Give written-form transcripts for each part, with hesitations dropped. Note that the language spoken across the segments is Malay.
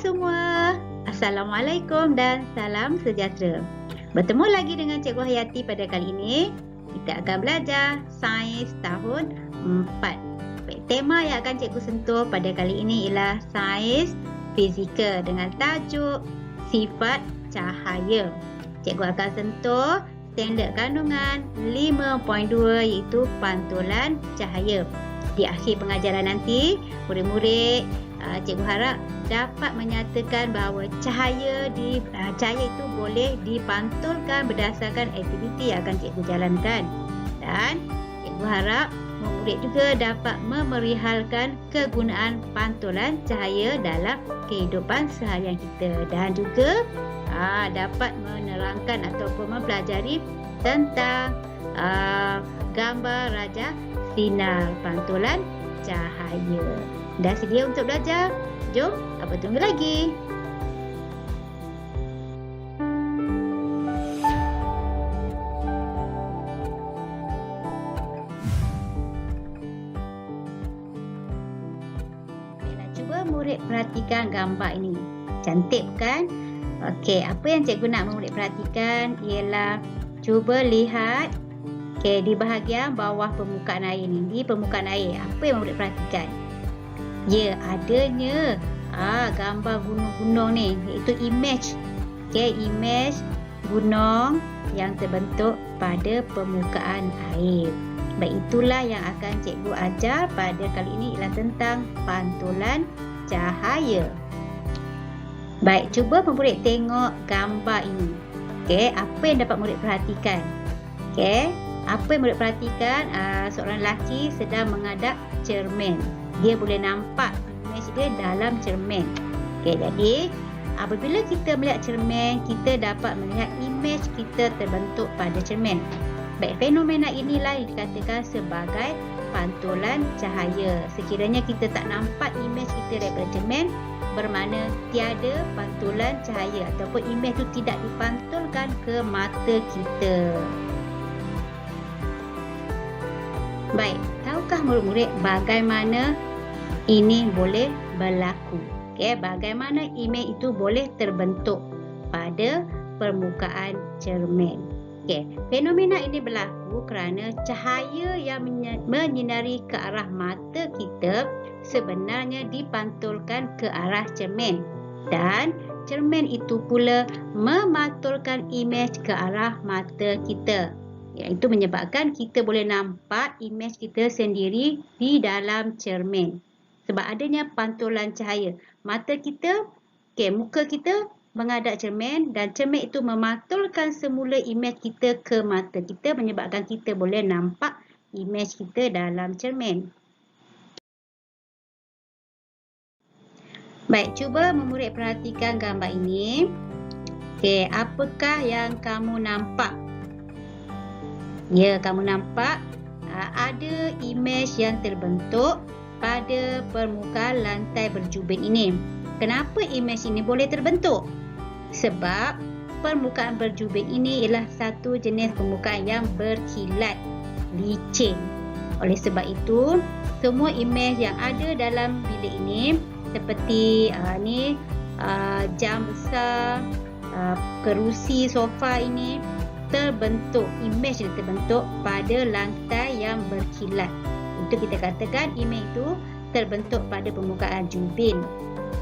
semua. Assalamualaikum dan salam sejahtera. Bertemu lagi dengan Cikgu Hayati pada kali ini. Kita akan belajar Sains tahun 4. Baik, tema yang akan Cikgu sentuh pada kali ini ialah Sains Fizikal dengan tajuk Sifat Cahaya. Cikgu akan sentuh standard kandungan 5.2 iaitu pantulan cahaya. Di akhir pengajaran nanti, murid-murid cikgu harap dapat menyatakan bahawa cahaya itu boleh dipantulkan berdasarkan aktiviti yang akan cikgu jalankan. Dan cikgu harap murid juga dapat memerihalkan kegunaan pantulan cahaya dalam kehidupan seharian kita dan juga dapat menerangkan ataupun mempelajari tentang gambar raja sinar pantulan cahaya. Dah sedia untuk belajar? Jom, apa tunggu lagi? Baiklah, cuba murid perhatikan gambar ini. Cantik bukan? Okey, apa yang cikgu nak murid perhatikan ialah cuba lihat di bahagian bawah permukaan air ni. Di permukaan air, apa yang murid perhatikan? Ya, adanya gambar gunung-gunung ni, iaitu image. Image gunung yang terbentuk pada permukaan air. Baik, itulah yang akan cikgu ajar pada kali ini ialah tentang pantulan cahaya. Baik, cuba murid tengok gambar ini. Apa yang dapat murid perhatikan? Apa yang murid perhatikan? Seorang lelaki sedang menghadap cermin. Dia boleh nampak imej dia dalam cermin. Jadi apabila kita melihat cermin, kita dapat melihat imej kita terbentuk pada cermin. Baik, fenomena inilah yang dikatakan sebagai pantulan cahaya. Sekiranya kita tak nampak imej kita daripada cermin, bermakna tiada pantulan cahaya ataupun imej itu tidak dipantulkan ke mata kita. Baik, tahukah murid-murid bagaimana ini boleh berlaku? Bagaimana imej itu boleh terbentuk pada permukaan cermin? Fenomena ini berlaku kerana cahaya yang menyinari ke arah mata kita sebenarnya dipantulkan ke arah cermin. Dan cermin itu pula memantulkan imej ke arah mata kita. Itu menyebabkan kita boleh nampak imej kita sendiri di dalam cermin. Sebab adanya pantulan cahaya. Mata kita, muka kita menghadap cermin dan cermin itu memantulkan semula imej kita ke mata kita menyebabkan kita boleh nampak imej kita dalam cermin. Baik, cuba murid perhatikan gambar ini. Apakah yang kamu nampak? Ya, kamu nampak ada imej yang terbentuk pada permukaan lantai berjubin ini. Kenapa imej ini boleh terbentuk? Sebab permukaan berjubin ini ialah satu jenis permukaan yang berkilat, licin. Oleh sebab itu, semua imej yang ada dalam bilik ini seperti jam besar, kerusi, sofa ini imej dia terbentuk pada lantai yang berkilat. Itu kita katakan imej itu terbentuk pada permukaan jubin.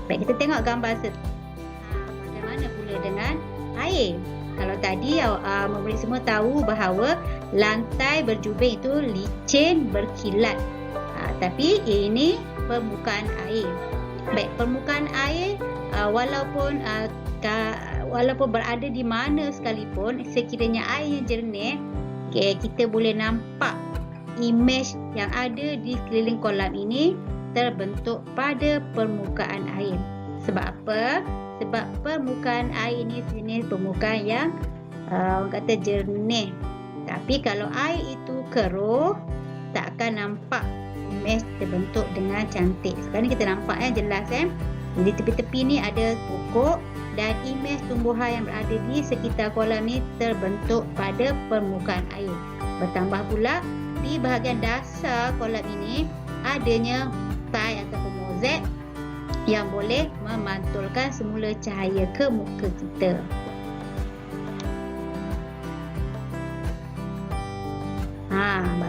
Baik, kita tengok gambar bagaimana pula dengan air. Kalau tadi murid semua tahu bahawa lantai berjubin itu licin, berkilat. Tapi ini permukaan air. Baik, permukaan air walaupun berada di mana sekalipun, sekiranya air yang jernih, kita boleh nampak imej yang ada di sekeliling kolam ini terbentuk pada permukaan air. Sebab apa? Sebab permukaan air ini jenis permukaan yang orang kata jernih. Tapi kalau air itu keruh, tak akan nampak imej terbentuk dengan cantik. Sekarang ni kita nampak jelas. Di tepi-tepi ni ada pokok dan imej tumbuhan yang berada di sekitar kolam ni terbentuk pada permukaan air. Bertambah pula di bahagian dasar kolam ini adanya tile ataupun mozaik yang boleh memantulkan semula cahaya ke muka kita.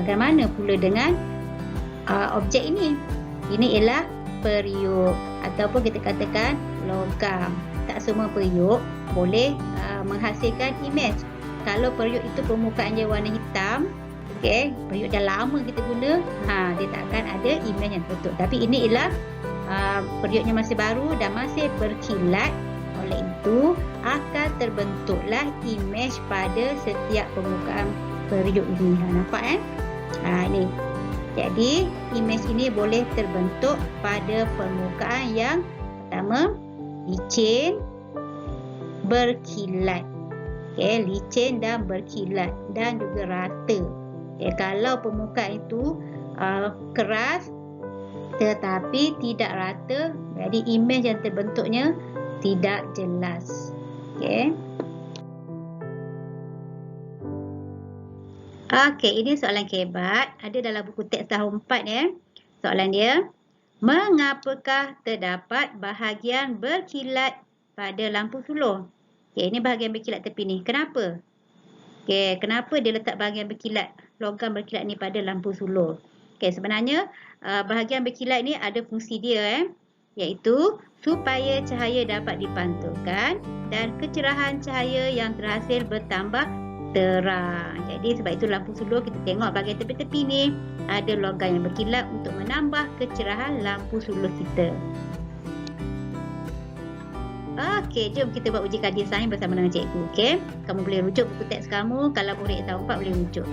Bagaimana pula dengan objek ini? Ini ialah periuk ataupun kita katakan logam. Tak semua periuk boleh menghasilkan imej. Kalau periuk itu permukaannya warna hitam, periuk dah lama kita guna, dia tak akan ada imej yang terbentuk. Tapi ini ialah periuknya masih baru dan masih berkilat. Oleh itu akan terbentuklah imej pada setiap permukaan periuk ini. Nampak ni. Jadi imej ini boleh terbentuk pada permukaan yang pertama licin, berkilat. Licin dan berkilat dan juga rata. Kalau permukaan itu keras tetapi tidak rata, jadi imej yang terbentuknya tidak jelas. Ini soalan kebat. Ada dalam buku teks tahun 4 Soalan dia, mengapakah terdapat bahagian berkilat pada lampu suluh? Ini bahagian berkilat tepi ni. Kenapa? Kenapa dia letak bahagian berkilat, logam berkilat ni pada lampu suluh? Sebenarnya bahagian berkilat ni ada fungsi dia, iaitu supaya cahaya dapat dipantulkan dan kecerahan cahaya yang terhasil bertambah terang. Jadi sebab itu lampu suluh kita tengok bahagian tepi-tepi ni ada logam yang berkilat untuk menambah kecerahan lampu suluh kita. Jom kita buat uji kaji sains bersama dengan cikgu. Kamu boleh rujuk buku teks kamu. Kalau murid tahun 4 boleh rujuk.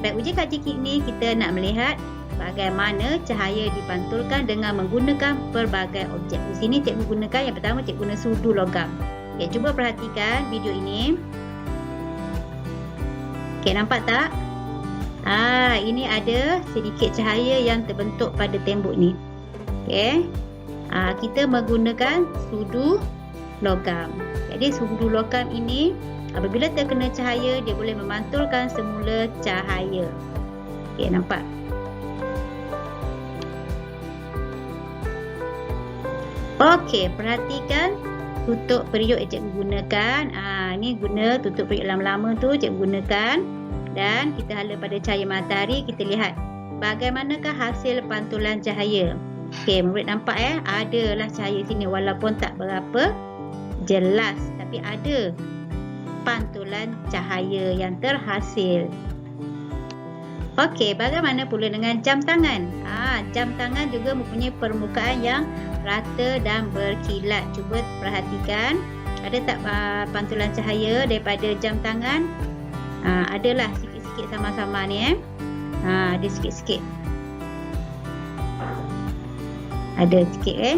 Baik, uji kaji ini kita nak melihat bagaimana cahaya dipantulkan dengan menggunakan pelbagai objek. Di sini cikgu gunakan, yang pertama cikgu guna sudu logam. Cuba perhatikan video ini. Nampak tak? Ini ada sedikit cahaya yang terbentuk pada tembok ni. Kita menggunakan sudu logam. Jadi sudu logam ini apabila terkena cahaya, dia boleh memantulkan semula cahaya. Nampak? Perhatikan tutup periuk yang cikgu gunakan. Ni guna tutup periuk lama-lama tu cikgu gunakan. Dan kita hala pada cahaya matahari, kita lihat bagaimanakah hasil pantulan cahaya. Murid nampak adalah cahaya sini walaupun tak berapa jelas, tapi ada pantulan cahaya yang terhasil. Bagaimana pula dengan jam tangan? Jam tangan juga mempunyai permukaan yang rata dan berkilat. Cuba perhatikan, ada tak pantulan cahaya daripada jam tangan? Adalah sikit-sikit sama-sama ni. Ada sikit-sikit. Ada sikit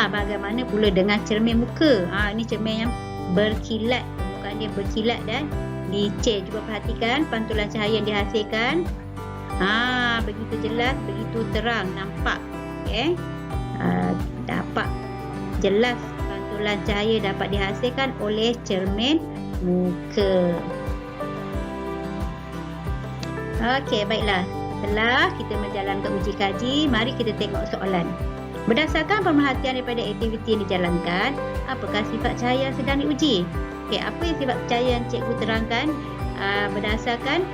bagaimana pula dengan cermin muka? Ini cermin yang berkilat, permukaan dia berkilat dan licin. Cuba perhatikan pantulan cahaya yang dihasilkan. Begitu jelas, begitu terang, nampak. Dapat jelas pantulan cahaya dapat dihasilkan oleh cermin muka. Baiklah. Setelah kita menjalankan uji kaji, mari kita tengok soalan. Berdasarkan pemerhatian daripada aktiviti yang dijalankan, apakah sifat cahaya yang sedang diuji? Apa yang sifat cahaya yang cikgu terangkan berdasarkan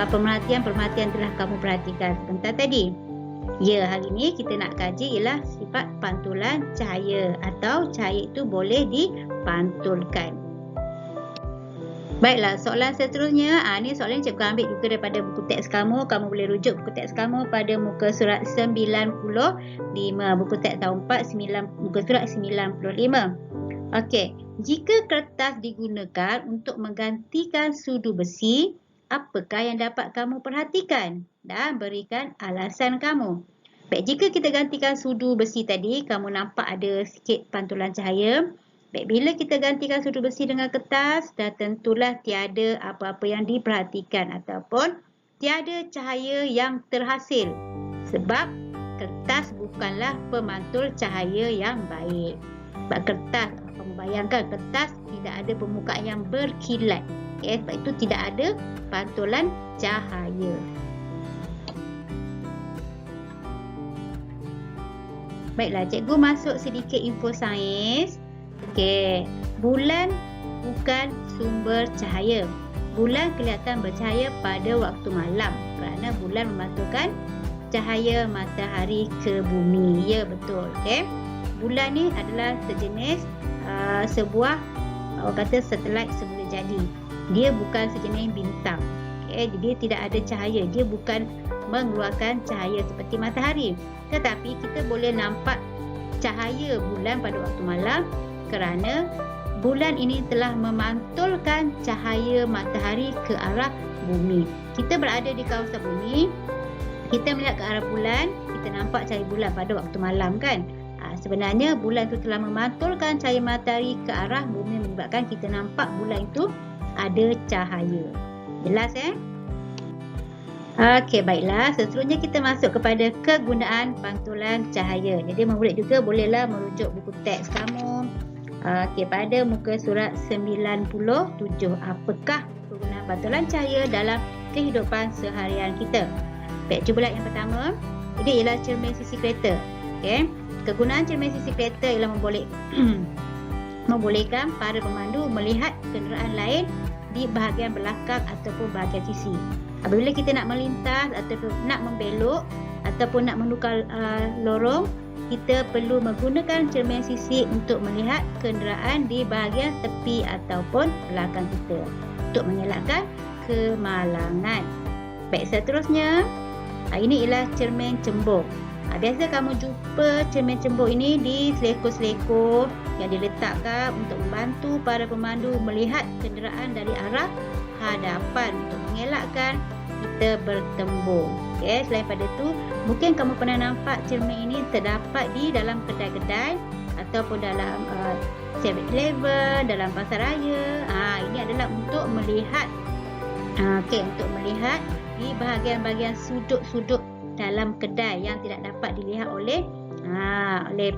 pemerhatian telah kamu perhatikan sebentar tadi? Hari ini kita nak kaji ialah sifat pantulan cahaya atau cahaya itu boleh dipantulkan. Baiklah, soalan seterusnya. Ini soalan yang cikgu ambil juga daripada buku teks kamu. Kamu boleh rujuk buku teks kamu pada muka surat 95. Buku teks tahun 4, muka surat 95. Jika kertas digunakan untuk menggantikan sudu besi, apakah yang dapat kamu perhatikan? Dan berikan alasan kamu. Baik, jika kita gantikan sudu besi tadi, kamu nampak ada sikit pantulan cahaya. Baik, bila kita gantikan sudu besi dengan kertas, dah tentulah tiada apa-apa yang diperhatikan ataupun tiada cahaya yang terhasil. Sebab kertas bukanlah pemantul cahaya yang baik. Sebab kertas, kamu bayangkan kertas tidak ada permukaan yang berkilat. Sebab itu tidak ada pantulan cahaya. Baiklah, cikgu masuk sedikit info sains. Okey, bulan bukan sumber cahaya. Bulan kelihatan bercahaya pada waktu malam kerana bulan memantulkan cahaya matahari ke bumi. Ya, betul. Okey. Bulan ni adalah sejenis sebuah orang kata satelit semula jadi. Dia bukan sejenis bintang. Okey, dia tidak ada cahaya. Dia bukan mengeluarkan cahaya seperti matahari. Tetapi kita boleh nampak cahaya bulan pada waktu malam kerana bulan ini telah memantulkan cahaya matahari ke arah bumi. Kita berada di kawasan bumi, kita melihat ke arah bulan, kita nampak cahaya bulan pada waktu malam kan. Sebenarnya bulan itu telah memantulkan cahaya matahari ke arah bumi menyebabkan kita nampak bulan itu ada cahaya. Jelas Okey, baiklah. Seterusnya kita masuk kepada kegunaan pantulan cahaya. Jadi murid juga bolehlah merujuk buku teks kamu. Okey, pada muka surat 97. Apakah kegunaan pantulan cahaya dalam kehidupan seharian kita? Baik, cuba lihat yang pertama. Ini ialah cermin sisi kereta. Okey. Kegunaan cermin sisi kereta ialah membolehkan para pemandu melihat kenderaan lain di bahagian belakang ataupun bahagian sisi. Apabila kita nak melintas ataupun nak membelok ataupun nak menukar lorong, kita perlu menggunakan cermin sisi untuk melihat kenderaan di bahagian tepi ataupun belakang kita untuk mengelakkan kemalangan. Baik, seterusnya ini ialah cermin cembung. Biasa kamu jumpa cermin cembung ini di selekor-selekor yang diletakkan untuk membantu para pemandu melihat kenderaan dari arah hadapan untuk mengelakkan kita bertembung. Okay, selain pada itu, mungkin kamu pernah nampak cermin ini terdapat di dalam kedai-kedai ataupun dalam 7-Eleven, dalam pasar raya. Ini adalah untuk melihat untuk melihat di bahagian-bahagian sudut-sudut dalam kedai yang tidak dapat dilihat oleh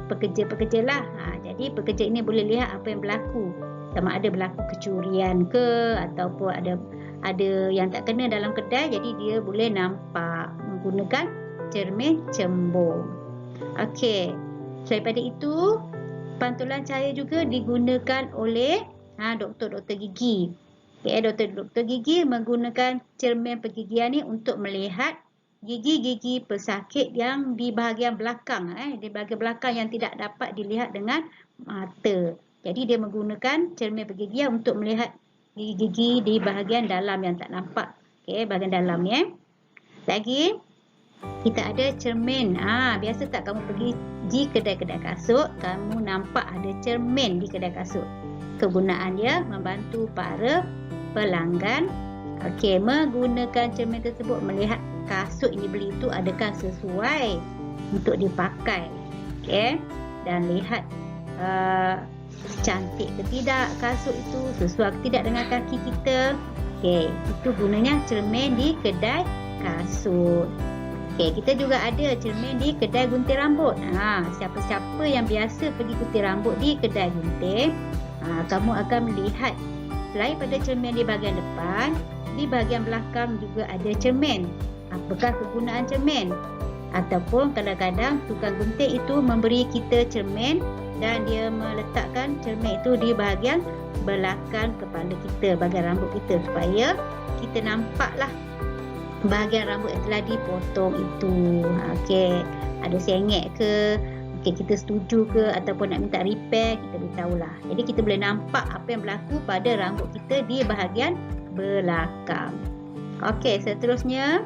pekerja-pekerja lah. Jadi pekerja ini boleh lihat apa yang berlaku, sama ada berlaku kecurian ke ataupun ada yang tak kena dalam kedai, jadi dia boleh nampak menggunakan cermin cembung. Okey, selain pada itu, pantulan cahaya juga digunakan oleh doktor-doktor gigi. Okay, doktor-doktor gigi menggunakan cermin pergigian ni untuk melihat gigi-gigi pesakit yang di bahagian belakang, di bahagian belakang yang tidak dapat dilihat dengan mata. Jadi dia menggunakan cermin pergigian untuk melihat gigi-gigi di bahagian dalam yang tak nampak. Okey, bahagian dalam ni. Lagi kita ada cermin. Biasa tak kamu pergi di kedai-kedai kasut, kamu nampak ada cermin di kedai kasut. Kegunaan dia membantu para pelanggan menggunakan cermin tersebut melihat kasut yang dibeli itu adakah sesuai untuk dipakai. Dan lihat cantik ke tidak kasut itu, sesuai ke tidak dengan kaki kita. Itu gunanya cermin di kedai kasut. Kita juga ada cermin di kedai gunting rambut. Siapa-siapa yang biasa pergi gunting rambut di kedai gunting, kamu akan melihat selain pada cermin di bahagian depan, di bahagian belakang juga ada cermin. Apakah kegunaan cermin? Ataupun kadang-kadang tukang gunting itu memberi kita cermin dan dia meletakkan cermin itu di bahagian belakang kepala kita, bahagian rambut kita, supaya kita nampaklah bahagian rambut yang telah dipotong itu. Ada sengit ke, kita setuju ke ataupun nak minta repair, kita beritahulah. Jadi kita boleh nampak apa yang berlaku pada rambut kita di bahagian belakang. Seterusnya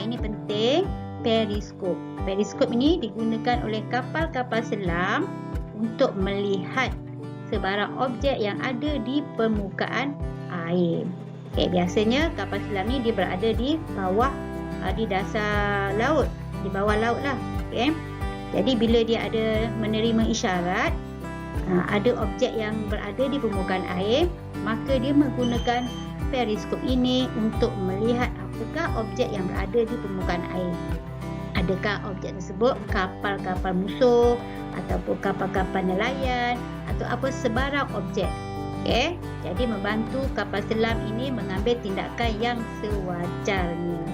ini penting, periskop. Periskop ini digunakan oleh kapal-kapal selam untuk melihat sebarang objek yang ada di permukaan air. Biasanya kapal selam ni dia berada di bawah, di dasar laut, di bawah laut lah. Jadi bila dia ada menerima isyarat ada objek yang berada di permukaan air, maka dia menggunakan periskop ini untuk melihat apakah objek yang berada di permukaan air. Adakah objek tersebut kapal-kapal musuh ataupun kapal-kapal nelayan atau apa sebarang objek. Jadi membantu kapal selam ini mengambil tindakan yang sewajarnya.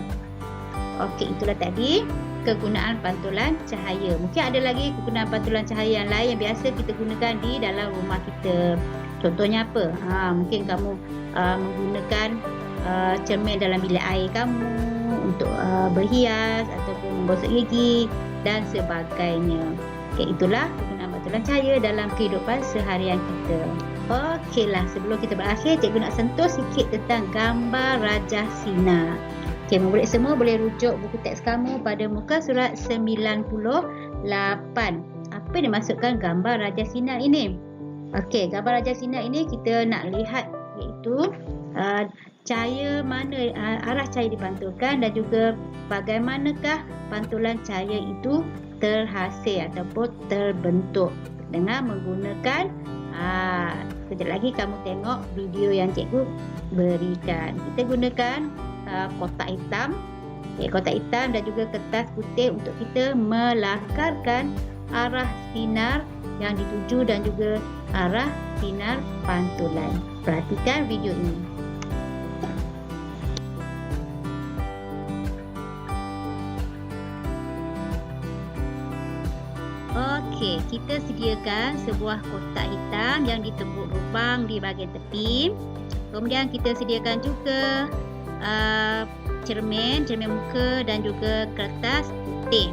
Itulah tadi kegunaan pantulan cahaya. Mungkin ada lagi kegunaan pantulan cahaya yang lain yang biasa kita gunakan di dalam rumah kita. Contohnya apa? Mungkin kamu menggunakan cermin dalam bilik air kamu untuk berhias ataupun menggosok gigi dan sebagainya. Okay, itulah kegunaan pantulan cahaya dalam kehidupan seharian kita. Okeylah, sebelum kita berakhir, cikgu nak sentuh sikit tentang gambar rajah sinar. Okey, murid semua boleh rujuk buku teks kamu pada muka surat 98. Apa yang dimaksudkan gambar rajah sinar ini? Okey, gambar rajah sinar ini kita nak lihat iaitu cahaya mana, arah cahaya dipantulkan dan juga bagaimanakah pantulan cahaya itu terhasil ataupun terbentuk dengan menggunakan sekejap lagi kamu tengok video yang cikgu berikan. Kita gunakan kotak hitam, kotak hitam dan juga kertas putih untuk kita melakarkan arah sinar yang dituju dan juga arah sinar pantulan. Perhatikan video ini. Okey, kita sediakan sebuah kotak hitam yang ditembuk lubang di bahagian tepi. Kemudian kita sediakan juga cermin muka dan juga kertas putih.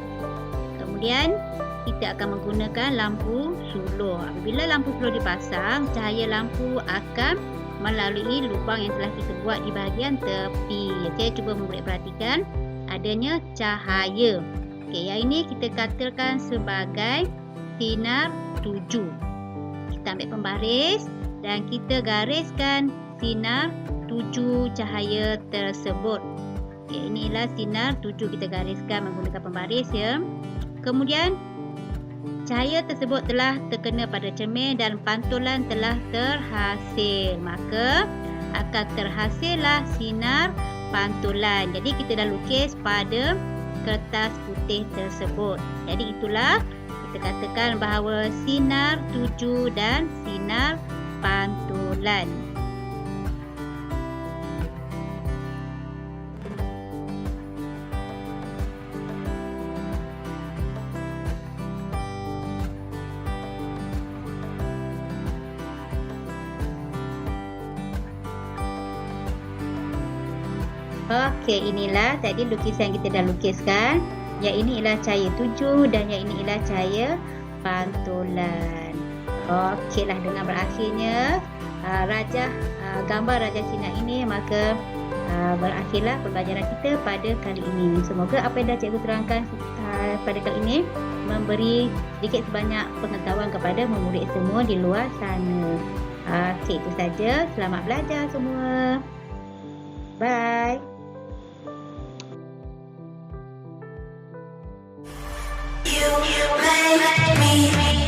Kemudian kita akan menggunakan lampu suluh. Apabila lampu suluh dipasang, cahaya lampu akan melalui lubang yang telah kita buat di bahagian tepi. Okey, cuba murid perhatikan adanya cahaya. Okey, yang ini kita katakan sebagai sinar tuju. Kita ambil pembaris dan kita gariskan sinar tuju cahaya tersebut. Okay, inilah sinar tuju kita gariskan menggunakan pembaris ya. Kemudian cahaya tersebut telah terkena pada cermin dan pantulan telah terhasil. Maka akan terhasillah sinar pantulan. Jadi kita dah lukis pada kertas putih tersebut. Jadi itulah kita katakan bahawa sinar tuju dan sinar pantulan. Okey, inilah tadi lukisan kita dah lukiskan. Yang ini ialah cahaya tuju dan yang ini ialah cahaya pantulan. Okeylah, dengan berakhirnya gambar rajah sinar ini, maka berakhirlah pembelajaran kita pada kali ini. Semoga apa yang dah cikgu terangkan pada kali ini memberi sedikit sebanyak pengetahuan kepada murid semua di luar sana. Okey, itu saja. Selamat belajar semua. Bye. You make me